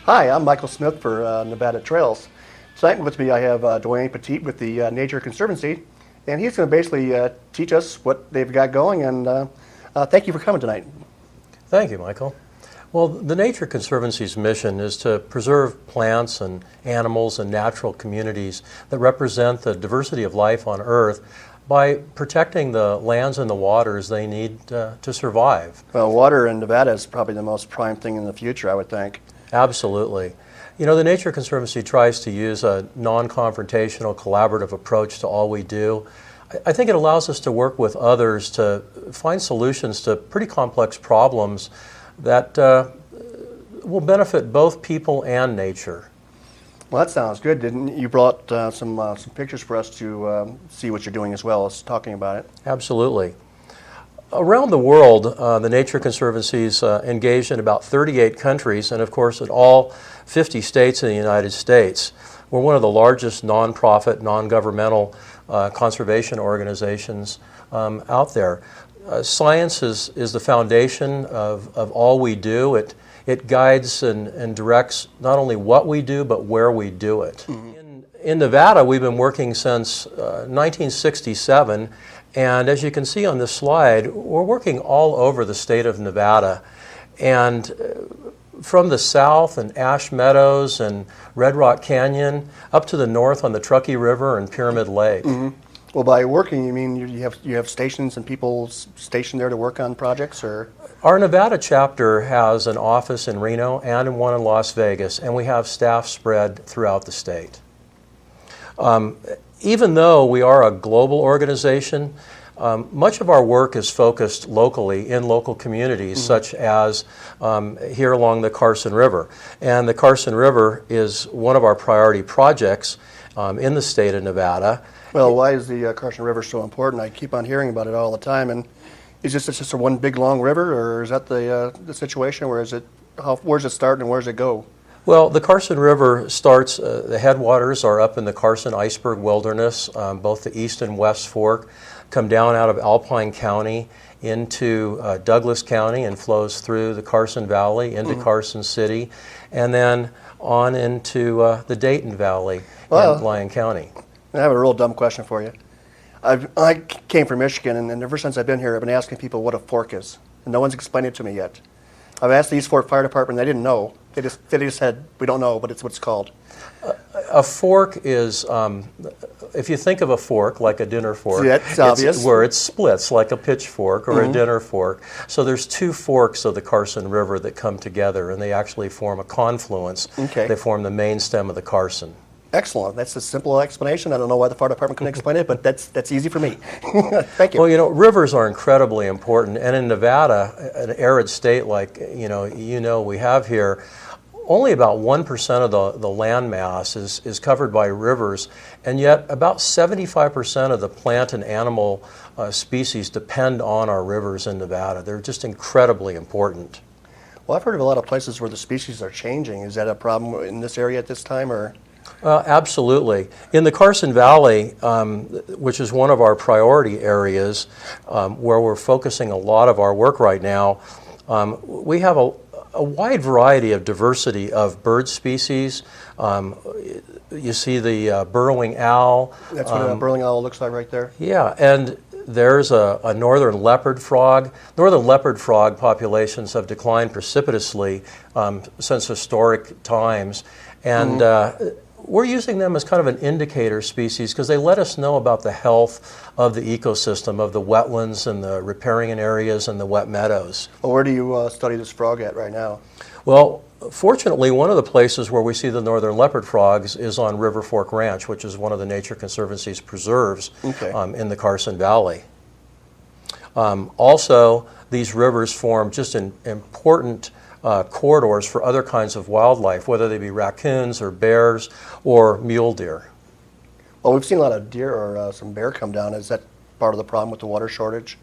Hi, I'm Michael Smith for Nevada Trails. Tonight with me I have Duane Petite with the Nature Conservancy, and he's going to basically teach us what they've got going, and thank you for coming tonight. Thank you, Michael. Well, the Nature Conservancy's mission is to preserve plants and animals and natural communities that represent the diversity of life on Earth by protecting the lands and the waters they need to survive. Well, water in Nevada is probably the most prime thing in the future, I would think. Absolutely. You know, the Nature Conservancy tries to use a non-confrontational, collaborative approach to all we do. I think it allows us to work with others to find solutions to pretty complex problems that will benefit both people and nature. Well, that sounds good. Didn't you brought some pictures for us to see what you're doing as well as talking about it? Absolutely. Around the world, the Nature Conservancy is engaged in about 38 countries, and of course in all 50 states in the United States. We're one of the largest nonprofit, non-governmental conservation organizations out there. Science is the foundation of all we do. It guides and directs not only what we do, but where we do it. Mm-hmm. In Nevada, we've been working since 1967, and as you can see on this slide, we're working all over the state of Nevada. And from the south and Ash Meadows and Red Rock Canyon up to the north on the Truckee River and Pyramid Lake. Mm-hmm. Well, by working, you mean you have stations and people stationed there to work on projects, or? Our Nevada chapter has an office in Reno and one in Las Vegas, and we have staff spread throughout the state. Even though we are a global organization, much of our work is focused locally in local communities, mm-hmm. such as here along the Carson River. And the Carson River is one of our priority projects in the state of Nevada. Well, why is the Carson River so important? I keep on hearing about it all the time. And is this just a one big long river, or is that the situation? Where is it? Where does it start and where does it go? Well, the Carson River starts, the headwaters are up in the Carson Iceberg Wilderness, both the east and west fork, come down out of Alpine County into Douglas County and flows through the Carson Valley into mm-hmm. Carson City, and then on into the Dayton Valley in Lyon County. I have a real dumb question for you. I came from Michigan, and ever since I've been here, I've been asking people what a fork is, and no one's explained it to me yet. I've asked the East Fork Fire Department, they didn't know. They just said, we don't know, but it's what it's called. A fork is, if you think of a fork like a dinner fork, it's obvious. Where it splits like a pitchfork or mm-hmm. a dinner fork. So there's two forks of the Carson River that come together, and they actually form a confluence. Okay. They form the main stem of the Carson. Excellent. That's a simple explanation. I don't know why the fire department couldn't explain it, but that's easy for me. Thank you. Well, you know, rivers are incredibly important, and in Nevada, an arid state like we have here, only about 1% of the land mass is covered by rivers, and yet about 75% of the plant and animal species depend on our rivers in Nevada. They're just incredibly important. Well, I've heard of a lot of places where the species are changing. Is that a problem in this area at this time, or? Absolutely. In the Carson Valley, which is one of our priority areas where we're focusing a lot of our work right now, we have a wide variety of diversity of bird species. You see the burrowing owl. That's what a burrowing owl looks like right there? Yeah, and there's a northern leopard frog. Northern leopard frog populations have declined precipitously since historic times, and mm-hmm. We're using them as kind of an indicator species because they let us know about the health of the ecosystem, of the wetlands and the riparian areas and the wet meadows. Well, where do you study this frog at right now? Well, fortunately, one of the places where we see the northern leopard frogs is on River Fork Ranch, which is one of the Nature Conservancy's preserves in the Carson Valley. Also, these rivers form just an important corridors for other kinds of wildlife, whether they be raccoons or bears or mule deer. Well, we've seen a lot of deer or some bear come down. Is that part of the problem with the water shortage?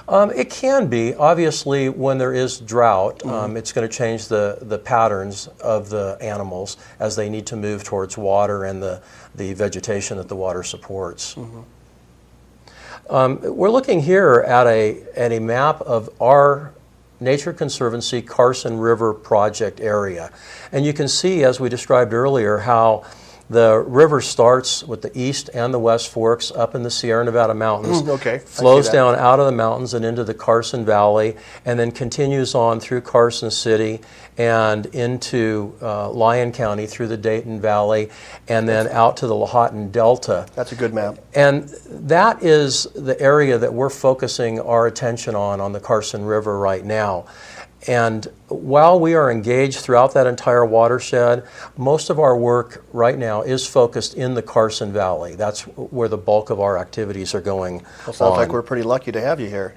It can be. Obviously, when there is drought, mm-hmm. It's going to change the patterns of the animals as they need to move towards water and the vegetation that the water supports. Mm-hmm. We're looking here at a map of our Nature Conservancy Carson River project area. And you can see, as we described earlier, how the river starts with the east and the west forks up in the Sierra Nevada mountains, flows down out of the mountains and into the Carson Valley, and then continues on through Carson City and into Lyon County through the Dayton Valley, and then out to the Lahontan Delta. That's a good map. And that is the area that we're focusing our attention on the Carson River right now. And while we are engaged throughout that entire watershed, most of our work right now is focused in the Carson Valley. That's where the bulk of our activities are going Well, sounds like we're pretty lucky to have you here.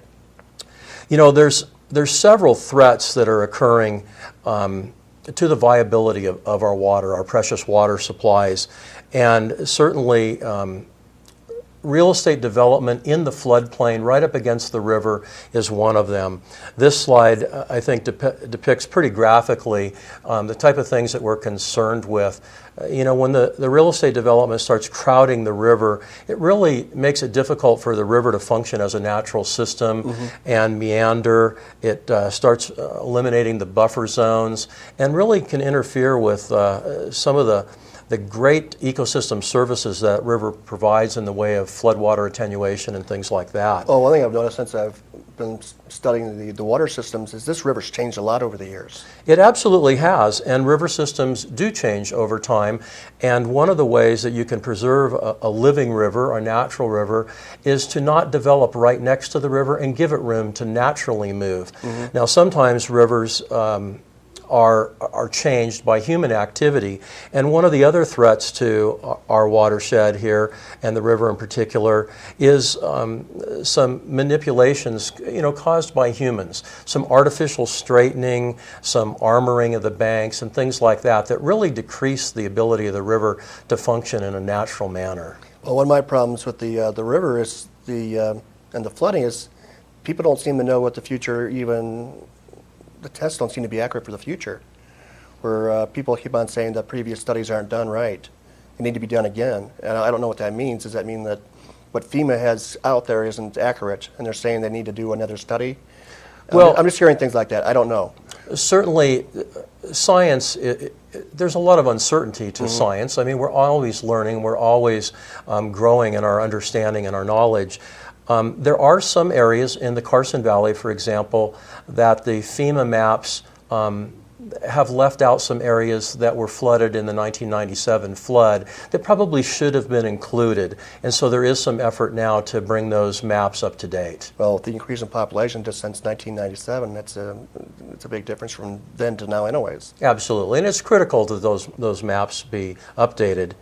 You know, there's several threats that are occurring to the viability of our water, our precious water supplies, and certainly real estate development in the floodplain right up against the river is one of them. This slide, I think, depicts pretty graphically the type of things that we're concerned with. You know, when the real estate development starts crowding the river, it really makes it difficult for the river to function as a natural system and meander. It starts eliminating the buffer zones and really can interfere with some of the great ecosystem services that river provides in the way of floodwater attenuation and things like that. Well, one thing I've noticed since I've been studying the water systems is this river's changed a lot over the years. It absolutely has, and river systems do change over time. And one of the ways that you can preserve a living river, a natural river, is to not develop right next to the river and give it room to naturally move. Now, sometimes rivers are changed by human activity. And one of the other threats to our watershed here, and the river in particular, is some manipulations, you know, caused by humans. Some artificial straightening, some armoring of the banks, and things like that really decrease the ability of the river to function in a natural manner. Well, one of my problems with the river is and the flooding is people don't seem to know what the future the tests don't seem to be accurate for the future, where people keep on saying that previous studies aren't done right and need to be done again. And I don't know what that means. Does that mean that what FEMA has out there isn't accurate and they're saying they need to do another study? Well, I'm just hearing things like that. I don't know. Certainly, science, there's a lot of uncertainty to science. I mean, we're always learning, we're always growing in our understanding and our knowledge. There are some areas in the Carson Valley, for example, that the FEMA maps have left out some areas that were flooded in the 1997 flood that probably should have been included. And so there is some effort now to bring those maps up to date. Well, the increase in population just since 1997, it's a big difference from then to now anyways. Absolutely, and it's critical that those maps be updated.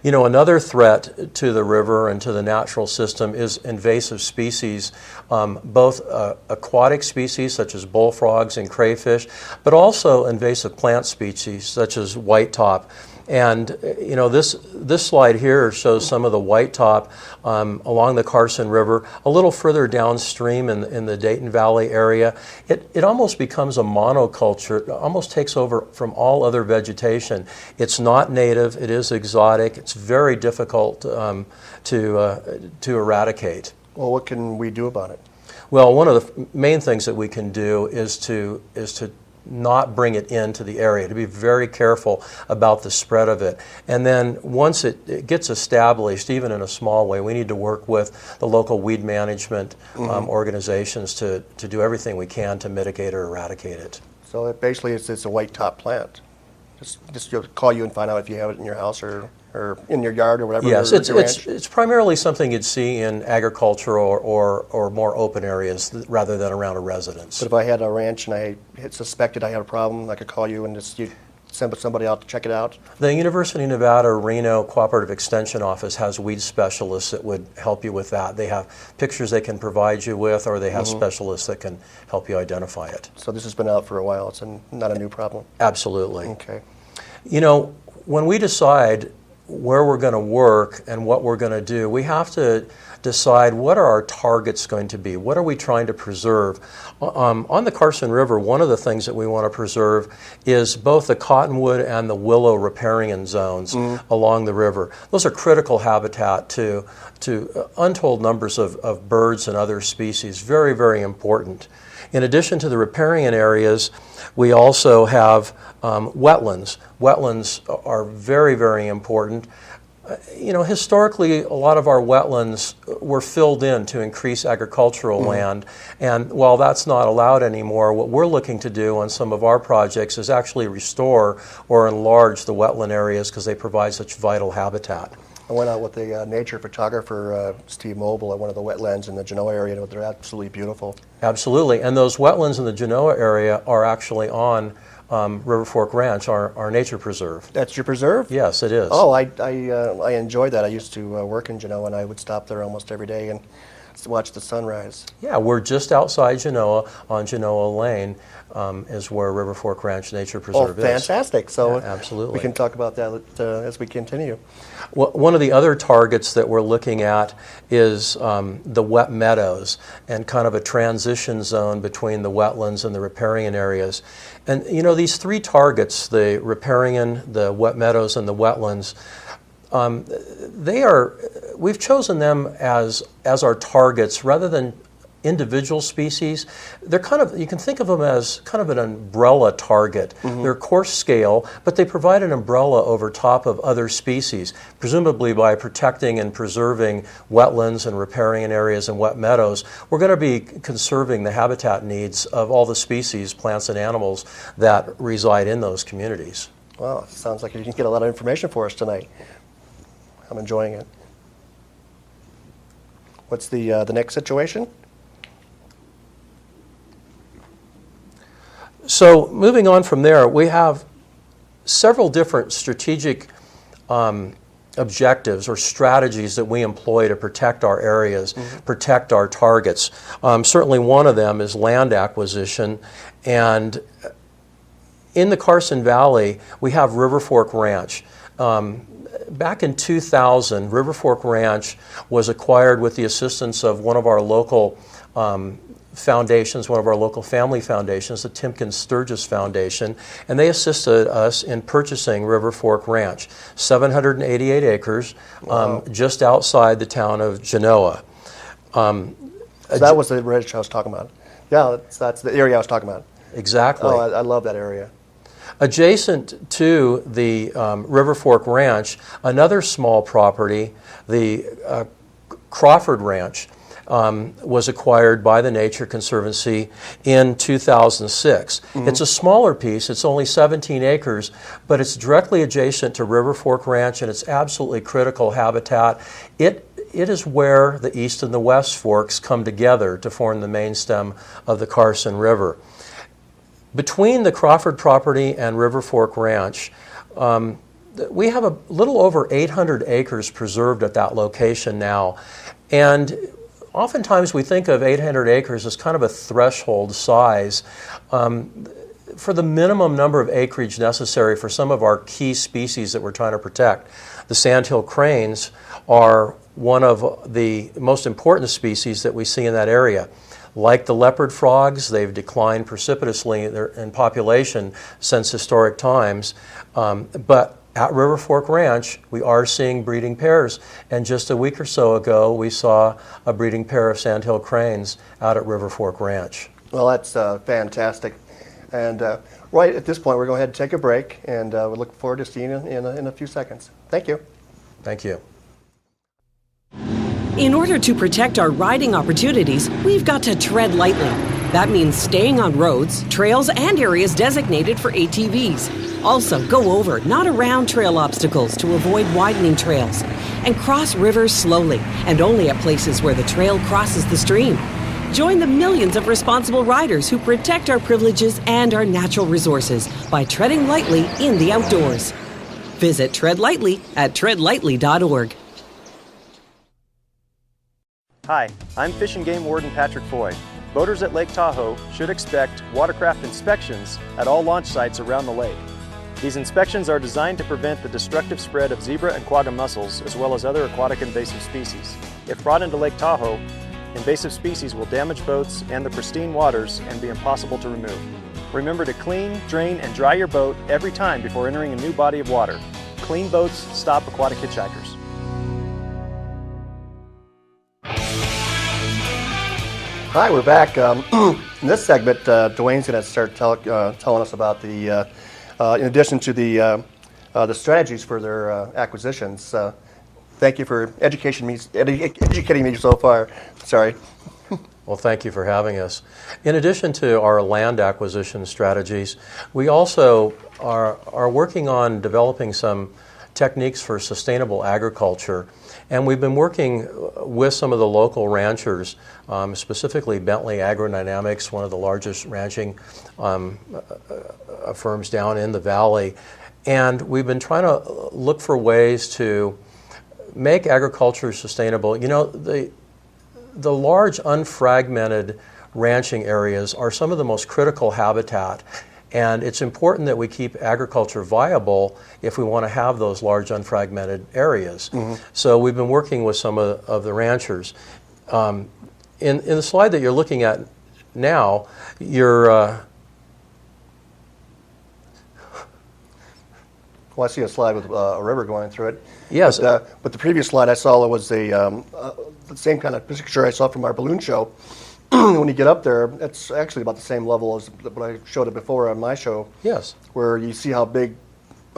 You know, another threat to the river and to the natural system is invasive species, both aquatic species such as bullfrogs and crayfish, but also invasive plant species such as whitetop. And you know, this slide here shows some of the whitetop along the Carson River. A little further downstream in the Dayton Valley area, it almost becomes a monoculture. It almost takes over from all other vegetation. It's not native. It is exotic. It's very difficult to eradicate. Well, what can we do about it? Well, one of the main things that we can do is to not bring it into the area, to be very careful about the spread of it. And then once it gets established, even in a small way, we need to work with the local weed management organizations to do everything we can to mitigate or eradicate it. So it basically it's a white top plant. Just call you and find out if you have it in your house or in your yard or whatever. Yes, it's primarily something you'd see in agricultural or more open areas rather than around a residence. But if I had a ranch and I suspected I had a problem, I could call you and just send somebody out to check it out? The University of Nevada Reno Cooperative Extension Office has weed specialists that would help you with that. They have pictures they can provide you with, or they have specialists that can help you identify it. So this has been out for a while. It's not a new problem? Absolutely. Okay. You know, when we decide where we're going to work and what we're going to do, we have to decide what are our targets going to be. What are we trying to preserve? On the Carson River, one of the things that we want to preserve is both the cottonwood and the willow riparian zones along the river. Those are critical habitat to untold numbers of birds and other species. Very, very important. In addition to the riparian areas, we also have wetlands. Wetlands are very, very important. Historically, a lot of our wetlands were filled in to increase agricultural land, and while that's not allowed anymore, what we're looking to do on some of our projects is actually restore or enlarge the wetland areas because they provide such vital habitat. I went out with the nature photographer, Steve Moble, at one of the wetlands in the Genoa area, and they're absolutely beautiful. Absolutely, and those wetlands in the Genoa area are actually on River Fork Ranch, our nature preserve. That's your preserve? Yes, it is. Oh, I enjoyed that. I used to work in Genoa, and I would stop there almost every day and watch the sunrise. Yeah, we're just outside Genoa on Genoa Lane is where River Fork Ranch Nature Preserve is. Oh, fantastic. So yeah, absolutely. We can talk about that as we continue. Well, one of the other targets that we're looking at is the wet meadows and kind of a transition zone between the wetlands and the riparian areas. And these three targets, the riparian, the wet meadows, and the wetlands, we've chosen them as our targets rather than individual species. They're you can think of them as kind of an umbrella target. They're coarse scale, but they provide an umbrella over top of other species, presumably by protecting and preserving wetlands and riparian areas and wet meadows. We're going to be conserving the habitat needs of all the species, plants and animals that reside in those communities. Well, it sounds like you can get a lot of information for us tonight. I'm enjoying it. What's the next situation? So moving on from there, we have several different strategic objectives or strategies that we employ to protect our areas, protect our targets. Certainly one of them is land acquisition, and in the Carson Valley, we have River Fork Ranch. Back in 2000, River Fork Ranch was acquired with the assistance of one of our local foundations, one of our local family foundations, the Timken Sturgis Foundation, and they assisted us in purchasing River Fork Ranch, 788 acres, just outside the town of Genoa. So that was the ranch I was talking about. Yeah, that's the area I was talking about. Exactly. Oh, I love that area. Adjacent to the River Fork Ranch, another small property, the Crawford Ranch, was acquired by the Nature Conservancy in 2006. It's a smaller piece, it's only 17 acres, but it's directly adjacent to River Fork Ranch and it's absolutely critical habitat. It is where the East and the West Forks come together to form the main stem of the Carson River. Between the Crawford property and River Fork Ranch, we have a little over 800 acres preserved at that location now. And oftentimes we think of 800 acres as kind of a threshold size for the minimum number of acreage necessary for some of our key species that we're trying to protect. The sandhill cranes are one of the most important species that we see in that area. Like the leopard frogs, they've declined precipitously in population since historic times, but at River Fork Ranch, we are seeing breeding pairs, and just a week or so ago, we saw a breeding pair of sandhill cranes out at River Fork Ranch. Well, that's fantastic. And right at this point, we're going to go ahead and take a break, and we look forward to seeing you in a few seconds. Thank you. Thank you. In order to protect our riding opportunities, we've got to tread lightly. That means staying on roads, trails, and areas designated for ATVs. Also, go over, not around trail obstacles to avoid widening trails. And cross rivers slowly, and only at places where the trail crosses the stream. Join the millions of responsible riders who protect our privileges and our natural resources by treading lightly in the outdoors. Visit Tread Lightly at treadlightly.org. Hi, I'm Fish and Game Warden Patrick Foy. Boaters at Lake Tahoe should expect watercraft inspections at all launch sites around the lake. These inspections are designed to prevent the destructive spread of zebra and quagga mussels as well as other aquatic invasive species. If brought into Lake Tahoe, invasive species will damage boats and the pristine waters and be impossible to remove. Remember to clean, drain, and dry your boat every time before entering a new body of water. Clean boats stop aquatic hitchhikers. Hi, we're back. In this segment, Duane's going to start telling us about the, in addition to the strategies for their acquisitions. Thank you for educating me so far. Sorry. Well, thank you for having us. In addition to our land acquisition strategies, we also are working on developing some techniques for sustainable agriculture. And we've been working with some of the local ranchers, specifically Bentley Agrodynamics, one of the largest ranching firms down in the valley. And we've been trying to look for ways to make agriculture sustainable. You know, the large unfragmented ranching areas are some of the most critical habitat, and it's important that we keep agriculture viable if we want to have those large unfragmented areas. So we've been working with some of the ranchers. In the slide that you're looking at now, Well, I see a slide with a river going through it. Yes. But the previous slide I saw was the same kind of picture I saw from our balloon show. When you get up there, it's actually about the same level as what I showed it before on my show. Yes. Where you see how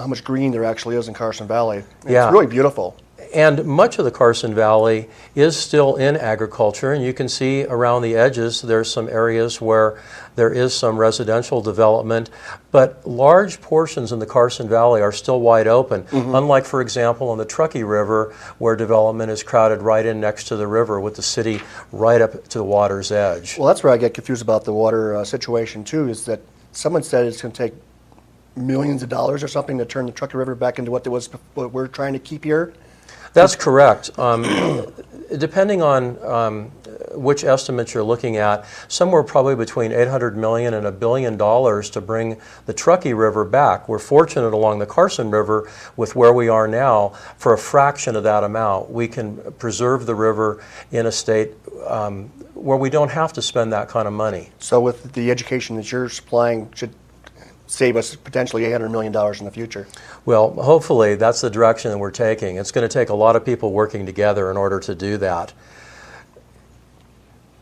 much green there actually is in Carson Valley. Yeah. It's really beautiful. And much of the Carson Valley is still in agriculture, and you can see around the edges there's some areas where there is some residential development, but large portions in the Carson Valley are still wide open, unlike, for example, on the Truckee River, where development is crowded right in next to the river with the city right up to the water's edge. Well, that's where I get confused about the water situation, too, is that someone said it's going to take millions of dollars or something to turn the Truckee River back into what we're trying to keep here. That's correct. Depending on which estimates you're looking at, somewhere probably between $800 million and $1 billion to bring the Truckee River back. We're fortunate along the Carson River with where we are now. For a fraction of that amount, we can preserve the river in a state where we don't have to spend that kind of money. So with the education that you're supplying, should save us potentially $800 million in the future. Well, hopefully that's the direction that we're taking. It's going to take a lot of people working together in order to do that.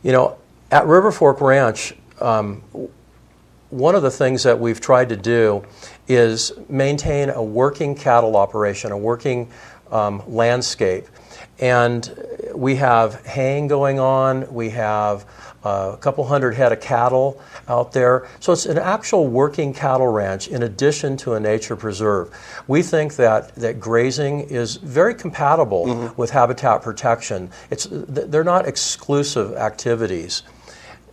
You know, at River Fork Ranch, one of the things that we've tried to do is maintain a working cattle operation, a working landscape. And we have haying going on, we have a couple hundred head of cattle out there. So it's an actual working cattle ranch in addition to a nature preserve. We think that grazing is very compatible with habitat protection. They're not exclusive activities.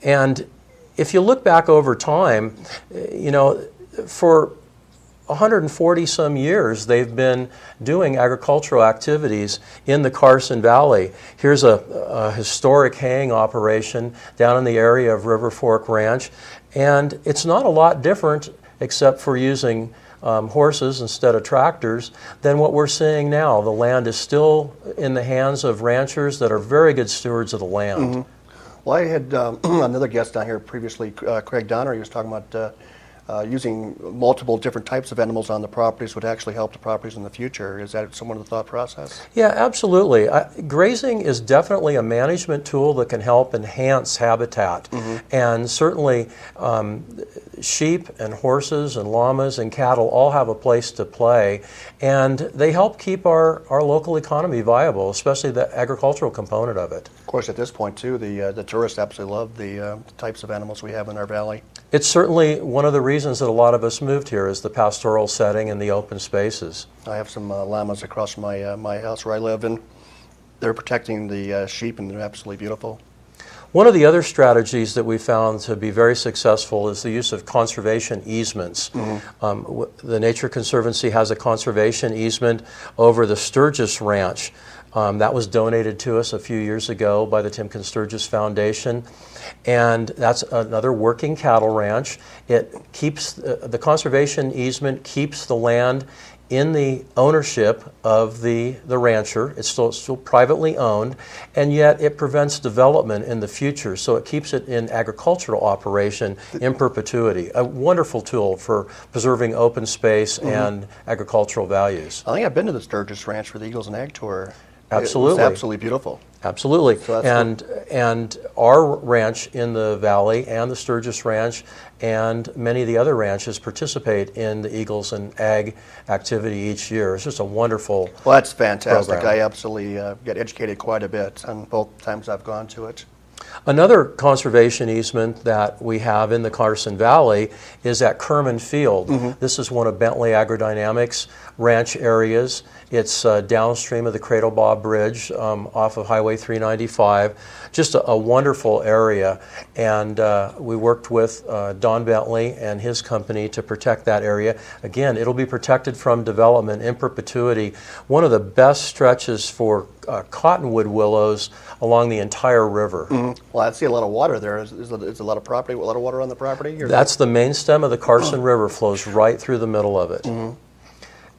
And if you look back over time, you know, for 140 some years they've been doing agricultural activities in the Carson Valley. Here's a historic haying operation down in the area of River Fork Ranch, and it's not a lot different except for using horses instead of tractors than what we're seeing now. The land is still in the hands of ranchers that are very good stewards of the land. Well, I had another guest down here previously, Craig Donner. He was talking about using multiple different types of animals on the properties would actually help the properties in the future. Is that somewhat of the thought process? Yeah, absolutely. Grazing is definitely a management tool that can help enhance habitat. And certainly sheep and horses and llamas and cattle all have a place to play, and they help keep our local economy viable, especially the agricultural component of it. Of course, at this point, too, the tourists absolutely love the types of animals we have in our valley. It's certainly one of the reasons that a lot of us moved here is the pastoral setting and the open spaces. I have some llamas across from my house where I live, and they're protecting the sheep, and they're absolutely beautiful. One of the other strategies that we found to be very successful is the use of conservation easements. The Nature Conservancy has a conservation easement over the Sturgis Ranch. That was donated to us a few years ago by the Timken Sturgis Foundation, and that's another working cattle ranch. It keeps the conservation easement keeps the land in the ownership of the rancher. It's still privately owned, and yet it prevents development in the future, so it keeps it in agricultural operation in perpetuity. A wonderful tool for preserving open space and agricultural values. I think I've been to the Sturgis Ranch for the Eagles and Ag Tour. Absolutely. It was absolutely beautiful. Absolutely. So and our ranch in the valley and the Sturgis Ranch and many of the other ranches participate in the Eagles and Ag activity each year. It's just a wonderful Well, that's fantastic. program. I absolutely get educated quite a bit on both times I've gone to it. Another conservation easement that we have in the Carson Valley is at Kerman Field. This is one of Bentley Agrodynamics ranch areas. It's downstream of the Cradle Bob Bridge off of Highway 395. Just a wonderful area. And we worked with Don Bentley and his company to protect that area. Again, it'll be protected from development in perpetuity. One of the best stretches for cottonwood willows along the entire river. Well, I see a lot of water there. Is a lot of property, a lot of water on the property? Or? That's the main stem of the Carson River, flows right through the middle of it.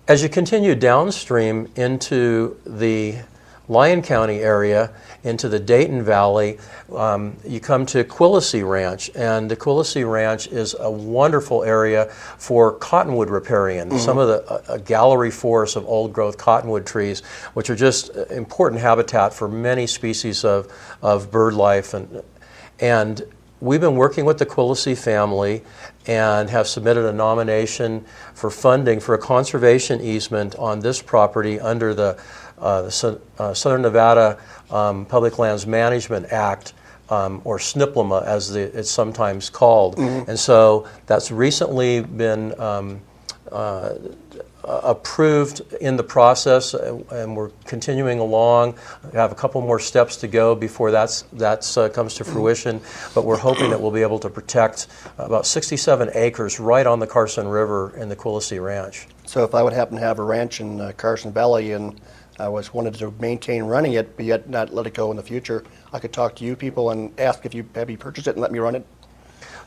As you continue downstream into the Lyon County area, into the Dayton Valley, you come to Quilisi Ranch, and the Quilisi Ranch is a wonderful area for cottonwood riparian. Some of the gallery forests of old-growth cottonwood trees, which are just important habitat for many species of bird life. And we've been working with the Quilisi family and have submitted a nomination for funding for a conservation easement on this property under the Southern Nevada Public Lands Management Act, or SNPLMA as it's sometimes called. And so that's recently been approved in the process, and we're continuing along. We have a couple more steps to go before that comes to fruition, but we're hoping that we'll be able to protect about 67 acres right on the Carson River in the Quilisi Ranch. So if I would happen to have a ranch in Carson Valley and I wanted to maintain running it, but yet not let it go in the future, I could talk to you people and ask if you purchased it and let me run it?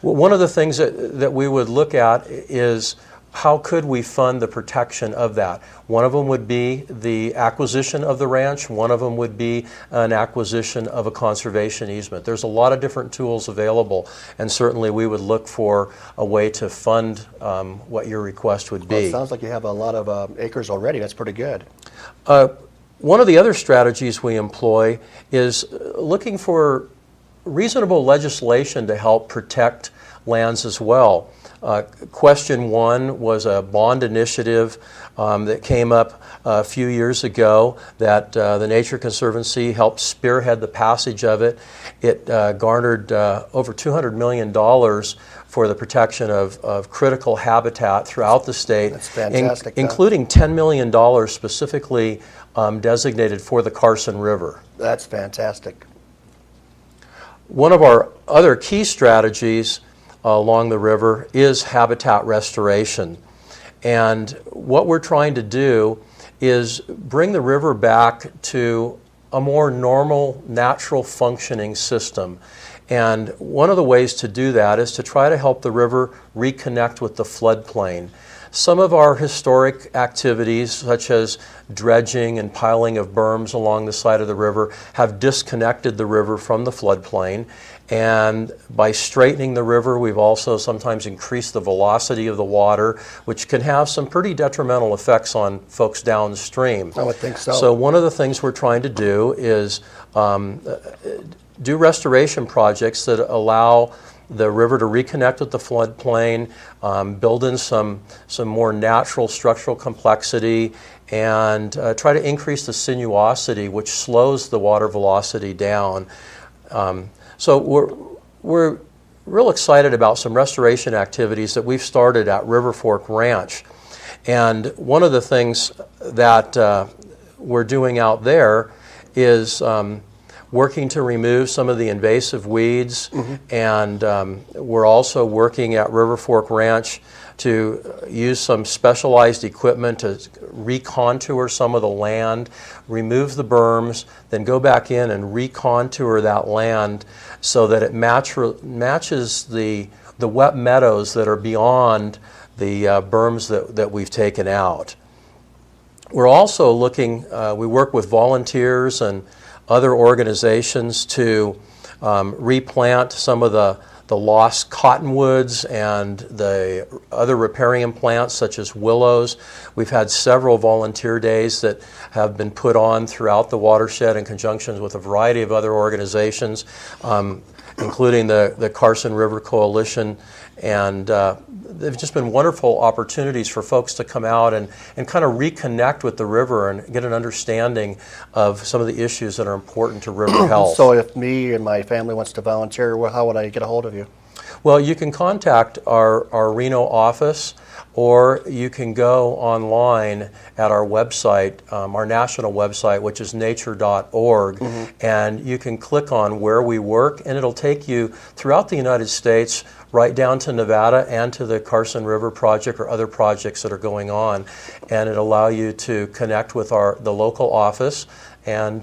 Well, one of the things that we would look at is how could we fund the protection of that? One of them would be the acquisition of the ranch. One of them would be an acquisition of a conservation easement. There's a lot of different tools available, and certainly we would look for a way to fund what your request would be. Well, it sounds like you have a lot of acres already. That's pretty good. One of the other strategies we employ is looking for reasonable legislation to help protect lands as well. Question one was a bond initiative that came up a few years ago that the Nature Conservancy helped spearhead the passage of it. It garnered over $200 million for the protection of critical habitat throughout the state. That's fantastic. Including $10 million specifically designated for the Carson River. That's fantastic. One of our other key strategies along the river is habitat restoration. And what we're trying to do is bring the river back to a more normal, natural functioning system. And one of the ways to do that is to try to help the river reconnect with the floodplain. Some of our historic activities, such as dredging and piling of berms along the side of the river, have disconnected the river from the floodplain. And by straightening the river, we've also sometimes increased the velocity of the water, which can have some pretty detrimental effects on folks downstream. I would think so. So one of the things we're trying to do is do restoration projects that allow the river to reconnect with the floodplain, build in some more natural structural complexity, and try to increase the sinuosity, which slows the water velocity down. So we're real excited about some restoration activities that we've started at River Fork Ranch. And one of the things that we're doing out there is working to remove some of the invasive weeds, and we're also working at River Fork Ranch to use some specialized equipment to recontour some of the land, remove the berms, then go back in and recontour that land so that it matches the wet meadows that are beyond the berms that we've taken out. We're also looking, we work with volunteers and other organizations to replant some of the the lost cottonwoods and the other riparian plants such as willows. We've had several volunteer days that have been put on throughout the watershed in conjunction with a variety of other organizations, including the Carson River Coalition, and they've just been wonderful opportunities for folks to come out and kind of reconnect with the river and get an understanding of some of the issues that are important to river health. So if me and my family wants to volunteer, how would I get a hold of you? Well, you can contact our Reno office, or you can go online at our website, our national website, which is nature.org, and you can click on where we work, and it'll take you throughout the United States, right down to Nevada and to the Carson River Project or other projects that are going on, and it'll allow you to connect with the local office and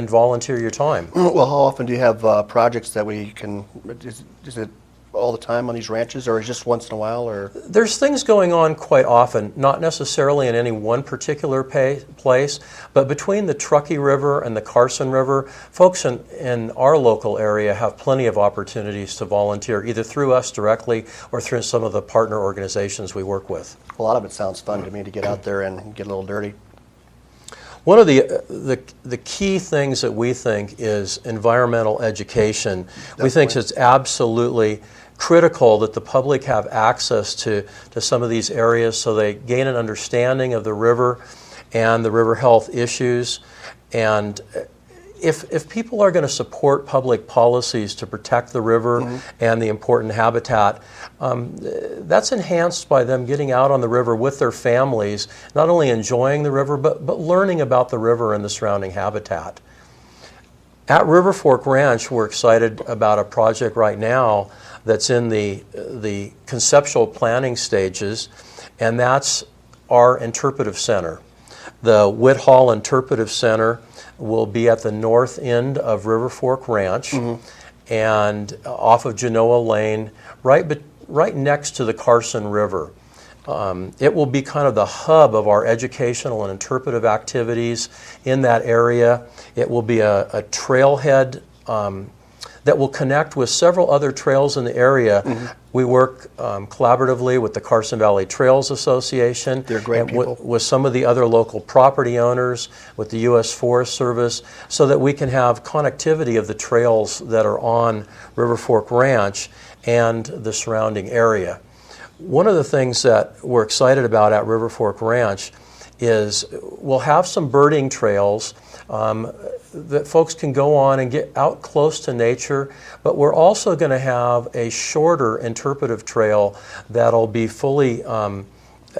volunteer your time. Well, how often do you have projects that we can? Is it all the time on these ranches, or is it just once in a while? Or there's things going on quite often, not necessarily in any one particular place, but between the Truckee River and the Carson River, folks in our local area have plenty of opportunities to volunteer, either through us directly or through some of the partner organizations we work with. a lot of it sounds fun to me, to get out there and get a little dirty. One of the key things that we think is environmental education. Definitely. We think it's absolutely critical that the public have access to some of these areas so they gain an understanding of the river and the river health issues. And if people are going to support public policies to protect the river and the important habitat, that's enhanced by them getting out on the river with their families, not only enjoying the river, but learning about the river and the surrounding habitat. At River Fork Ranch, we're excited about a project right now that's in the conceptual planning stages, and that's our interpretive center. The Whitehall Interpretive Center will be at the north end of River Fork Ranch and off of Genoa Lane, right next to the Carson River. It will be kind of the hub of our educational and interpretive activities in that area. It will be a trailhead that will connect with several other trails in the area. We work collaboratively with the Carson Valley Trails Association. They're great and people. with some of the other local property owners, with the U.S. Forest Service, so that we can have connectivity of the trails that are on River Fork Ranch and the surrounding area. One of the things that we're excited about at River Fork Ranch is we'll have some birding trails that folks can go on and get out close to nature, but we're also going to have a shorter interpretive trail that'll be fully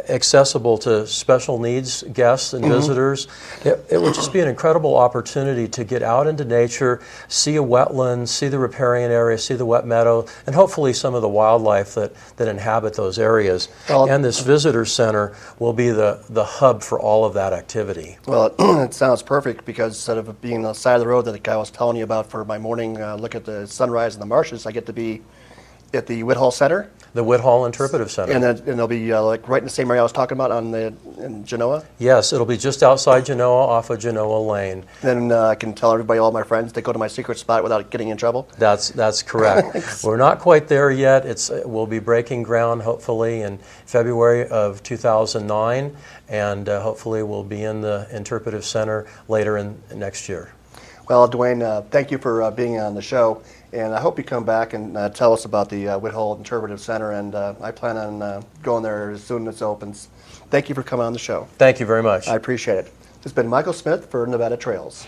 accessible to special needs guests and visitors. It will just be an incredible opportunity to get out into nature, see a wetland, see the riparian area, see the wet meadow, and hopefully some of the wildlife that inhabit those areas. And this visitor center will be the hub for all of that activity. Well, it sounds perfect, because instead of being on the side of the road that the guy was telling you about for my morning look at the sunrise in the marshes, I get to be at the Whitehall Center. The Whitehall Interpretive Center. And it'll be like right in the same area I was talking about in Genoa. Yes, it'll be just outside Genoa, off of Genoa Lane. Then I can tell everybody, all my friends, to go to my secret spot without getting in trouble. That's correct. We're not quite there yet. We'll be breaking ground hopefully in February of 2009, and hopefully we'll be in the Interpretive Center later in next year. Well, Duane, thank you for being on the show, and I hope you come back and tell us about the Whitehall Interpretive Center, and I plan on going there as soon as it opens. Thank you for coming on the show. Thank you very much. I appreciate it. This has been Michael Smith for Nevada Trails.